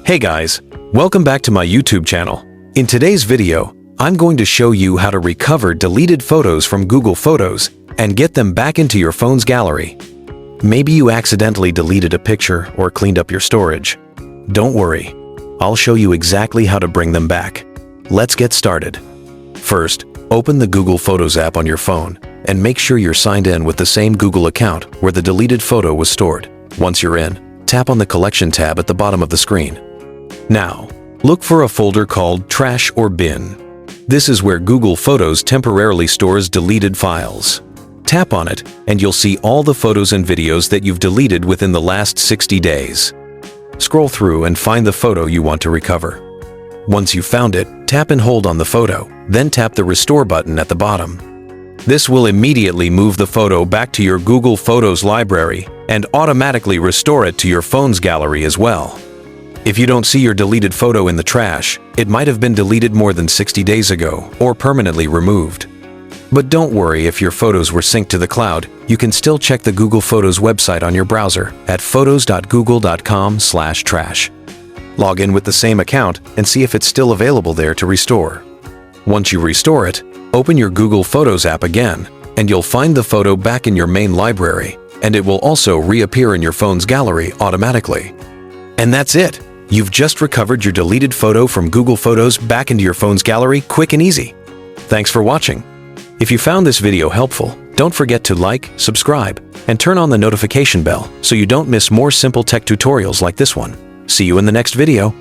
Hey guys, welcome back to my YouTube channel. In today's video, I'm going to show you how to recover deleted photos from Google Photos and get them back into your phone's gallery. Maybe you accidentally deleted a picture or cleaned up your storage. Don't worry, I'll show you exactly how to bring them back. Let's get started. First, open the Google Photos app on your phone and make sure you're signed in with the same Google account where the deleted photo was stored. Once you're in, tap on the Collection tab at the bottom of the screen. Now, look for a folder called Trash or Bin. This is where Google Photos temporarily stores deleted files. Tap on it, and you'll see all the photos and videos that you've deleted within the last 60 days. Scroll through and find the photo you want to recover. Once you've found it, tap and hold on the photo, then tap the Restore button at the bottom. This will immediately move the photo back to your Google Photos library and automatically restore it to your phone's gallery as well. If you don't see your deleted photo in the trash, it might have been deleted more than 60 days ago or permanently removed. But don't worry if your photos were synced to the cloud, you can still check the Google Photos website on your browser at photos.google.com/trash. Log in with the same account and see if it's still available there to restore. Once you restore it, open your Google Photos app again, and you'll find the photo back in your main library, and it will also reappear in your phone's gallery automatically. And that's it! You've just recovered your deleted photo from Google Photos back into your phone's gallery quick and easy. Thanks for watching. If you found this video helpful, don't forget to like, subscribe, and turn on the notification bell so you don't miss more simple tech tutorials like this one. See you in the next video.